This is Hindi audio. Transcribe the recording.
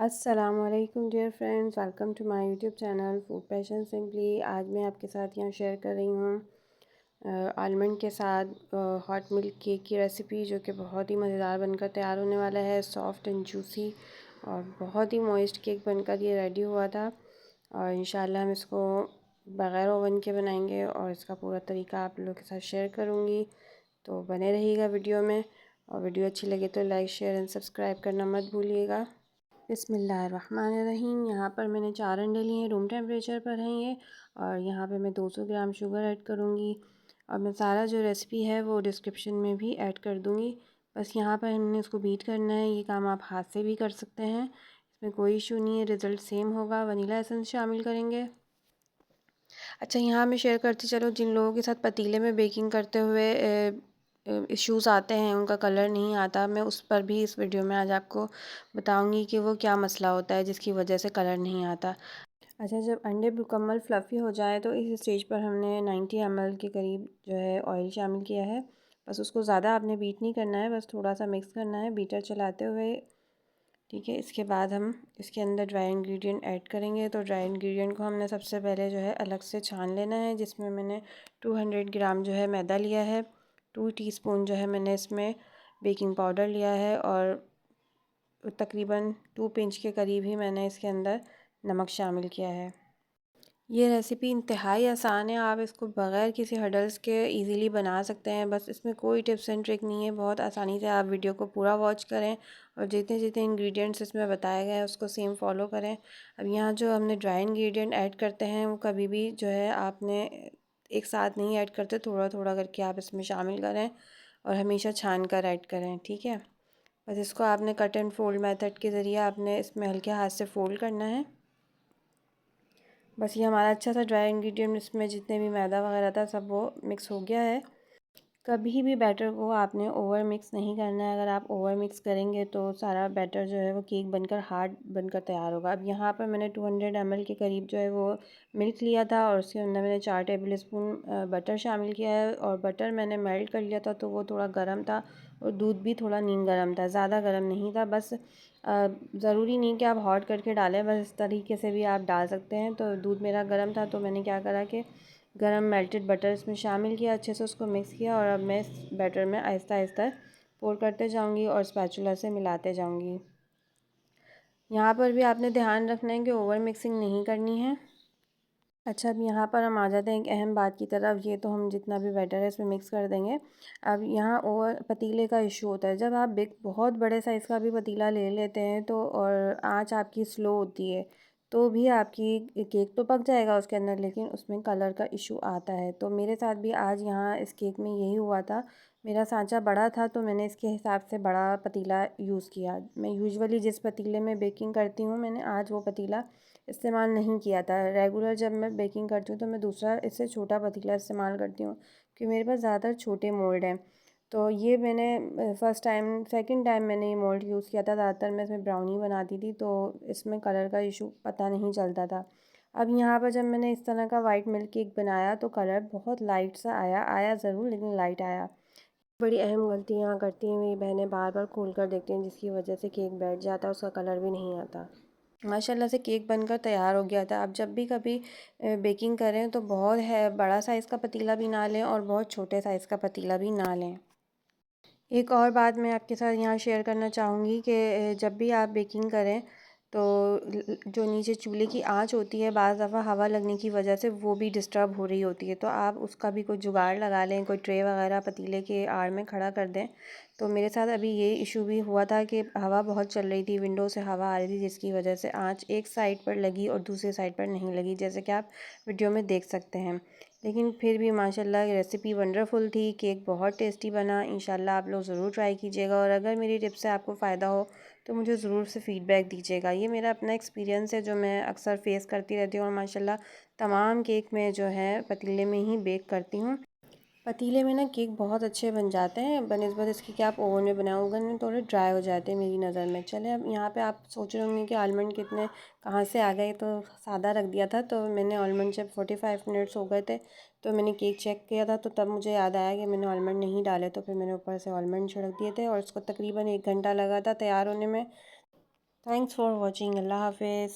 अस्सलामुअलैकुम dear friends, welcome to my YouTube channel food passion simply. आज मैं आपके साथ यहाँ शेयर कर रही हूँ आलमंड के साथ हॉट मिल्क केक की रेसिपी, जो कि बहुत ही मज़ेदार बनकर तैयार होने वाला है। सॉफ्ट एंड जूसी और बहुत ही मॉइस्ट केक बनकर ये रेडी हुआ था। और इंशाल्लाह हम इसको बग़ैर ओवन के बनाएंगे और इसका पूरा तरीका आप लोगों के साथ शेयर करूँगी, तो बने रहिएगा वीडियो में। और वीडियो अच्छी लगे तो लाइक शेयर एंड सब्सक्राइब करना मत भूलिएगा। बिस्मिल्लाहिर्रहमानिर्रहीम। यहाँ पर मैंने 4 अंडे लिए हैं, रूम टेम्परेचर पर हैं ये। और यहाँ पे मैं 200 ग्राम शुगर ऐड करूँगी। और मैं सारा जो रेसिपी है वो डिस्क्रिप्शन में भी ऐड कर दूँगी। बस यहाँ पर हमने इसको बीट करना है। ये काम आप हाथ से भी कर सकते हैं, इसमें कोई इशू नहीं है, रिज़ल्ट सेम होगा। वनीला एसेंस शामिल करेंगे। अच्छा, यहाँ मैं शेयर करती चलो, जिन लोगों के साथ पतीले में बेकिंग करते हुए इश्यूज़ आते हैं, उनका कलर नहीं आता, मैं उस पर भी इस वीडियो में आज आपको बताऊंगी कि वो क्या मसला होता है जिसकी वजह से कलर नहीं आता। अच्छा, जब अंडे मुकम्मल फ्लफ़ी हो जाए तो इस स्टेज पर हमने 90 ml के करीब जो है ऑयल शामिल किया है। बस उसको ज़्यादा आपने बीट नहीं करना है, बस थोड़ा सा मिक्स करना है बीटर चलाते हुए। ठीक है, इसके बाद हम इसके अंदर ड्राई इंग्रेडिएंट ऐड करेंगे। तो ड्राई इंग्रेडिएंट को हमने सबसे पहले जो है अलग से छान लेना है, जिसमें मैंने 200 ग्राम जो है मैदा लिया है। 2 टीस्पून जो है मैंने इसमें बेकिंग पाउडर लिया है। और तकरीबन 2 पिंच के करीब ही मैंने इसके अंदर नमक शामिल किया है। ये रेसिपी इंतहाई आसान है, आप इसको बग़ैर किसी हर्डल्स के इजीली बना सकते हैं। बस इसमें कोई टिप्स एंड ट्रिक नहीं है, बहुत आसानी से आप वीडियो को पूरा वॉच करें और जितने जितने इंग्रेडिएंट्स इसमें बताए गए हैं उसको सेम फॉलो करें। अब यहाँ जो हमने ड्राई इंग्रेडिएंट ऐड करते हैं वो कभी भी जो है आपने एक साथ नहीं ऐड करते, थोड़ा थोड़ा करके आप इसमें शामिल करें और हमेशा छान कर ऐड करें। ठीक है, बस इसको आपने कट एंड फोल्ड मेथड के ज़रिए आपने इसमें हल्के हाथ से फोल्ड करना है। बस ये हमारा अच्छा सा ड्राई इंग्रेडिएंट इसमें जितने भी मैदा वगैरह था सब वो मिक्स हो गया है। कभी भी बैटर को आपने ओवर मिक्स नहीं करना है। अगर आप ओवर मिक्स करेंगे तो सारा बैटर जो है वो केक बनकर हार्ड बनकर तैयार होगा। अब यहाँ पर मैंने 200 ml के करीब जो है वो मिल्क लिया था और उसके अंदर मैंने 4 टेबल स्पून बटर शामिल किया है। और बटर मैंने मेल्ट कर लिया था तो वो थोड़ा गर्म था और दूध भी थोड़ा नीम गर्म था, ज़्यादा गर्म नहीं था। बस ज़रूरी नहीं कि आप हॉट करके डालें, बस इस तरीके से भी आप डाल सकते हैं। तो दूध मेरा गर्म था तो मैंने क्या करा कि गरम मेल्टेड बटर इसमें शामिल किया, अच्छे से उसको मिक्स किया। और अब मैं इस बैटर में आहिस्ता आहिस्ता पोर करते जाऊंगी और स्पैचुला से मिलाते जाऊंगी। यहाँ पर भी आपने ध्यान रखना है कि ओवर मिक्सिंग नहीं करनी है। अच्छा, अब यहाँ पर हम आ जाते हैं एक अहम बात की तरफ। ये तो हम जितना भी बैटर है इसमें मिक्स कर देंगे। अब यहाँ ओवर पतीले का इशू होता है। जब आप बिग बहुत बड़े साइज़ का भी पतीला ले लेते हैं तो और आंच आपकी स्लो होती है तो भी आपकी केक तो पक जाएगा उसके अंदर, लेकिन उसमें कलर का इशू आता है। तो मेरे साथ भी आज यहाँ इस केक में यही हुआ था। मेरा सांचा बड़ा था तो मैंने इसके हिसाब से बड़ा पतीला यूज़ किया। मैं यूजुअली जिस पतीले में बेकिंग करती हूँ, मैंने आज वो पतीला इस्तेमाल नहीं किया था। रेगुलर जब मैं बेकिंग करती हूँ तो मैं दूसरा इससे छोटा पतीला इस्तेमाल करती हूँ, क्योंकि मेरे पास ज़्यादातर छोटे मोल्ड हैं। तो ये मैंने फ़र्स्ट टाइम सेकंड टाइम मैंने ये मोल्ड यूज़ किया था। ज़्यादातर मैं इसमें ब्राउनी बनाती थी तो इसमें कलर का इशू पता नहीं चलता था। अब यहाँ पर जब मैंने इस तरह का वाइट मिल्क केक बनाया तो कलर बहुत लाइट सा आया, आया ज़रूर लेकिन लाइट आया। बड़ी अहम गलती यहाँ करती हैं मेरी बहनें, बार बार खोल कर देखती हैं, जिसकी वजह से केक बैठ जाता है, उसका कलर भी नहीं आता। माशाल्लाह से केक बनकर तैयार हो गया था। अब जब भी कभी बेकिंग करें तो बहुत है बड़ा साइज़ का पतीला भी ना लें और बहुत छोटे साइज़ का पतीला भी ना लें। एक और बात मैं आपके साथ यहाँ शेयर करना चाहूँगी कि जब भी आप बेकिंग करें तो जो नीचे चूल्हे की आंच होती है, बाज़ दफ़ा हवा लगने की वजह से वो भी डिस्टर्ब हो रही होती है, तो आप उसका भी कोई जुगाड़ लगा लें, कोई ट्रे वगैरह पतीले के आड़ में खड़ा कर दें। तो मेरे साथ अभी ये इशू भी हुआ था कि हवा बहुत चल रही थी, विंडो से हवा आ रही थी, जिसकी वजह से आंच एक साइड पर लगी और दूसरी साइड पर नहीं लगी, जैसे कि आप वीडियो में देख सकते हैं। लेकिन फिर भी माशाल्लाह रेसिपी वंडरफुल थी, केक बहुत टेस्टी बना। इंशाल्लाह आप लोग ज़रूर ट्राई कीजिएगा और अगर मेरी टिप से आपको फ़ायदा हो तो मुझे ज़रूर से फ़ीडबैक दीजिएगा। ये मेरा अपना एक्सपीरियंस है जो मैं अक्सर फ़ेस करती रहती हूँ और माशाल्लाह तमाम केक में जो है पतीले में ही बेक करती हूँ। पतीले में ना केक बहुत अच्छे बन जाते हैं बनिस्बत इसकी कि आप ओवन में बनाओ, ओवन में थोड़े ड्राई हो जाते हैं मेरी नज़र में। चले, अब यहाँ पे आप सोच रहे होंगे कि आलमंड कितने कहाँ से आ गए, तो सादा रख दिया था। तो मैंने आलमंड जब 45 मिनट्स हो गए थे तो मैंने केक चेक किया था, तो तब मुझे याद आया कि मैंने आलमंड नहीं डाले, तो फिर मैंने ऊपर से आलमंड छिड़क दिए थे और इसको तकरीबन 1 घंटा लगा था तैयार होने में। Thanks for watching. अल्लाह हाफिज़।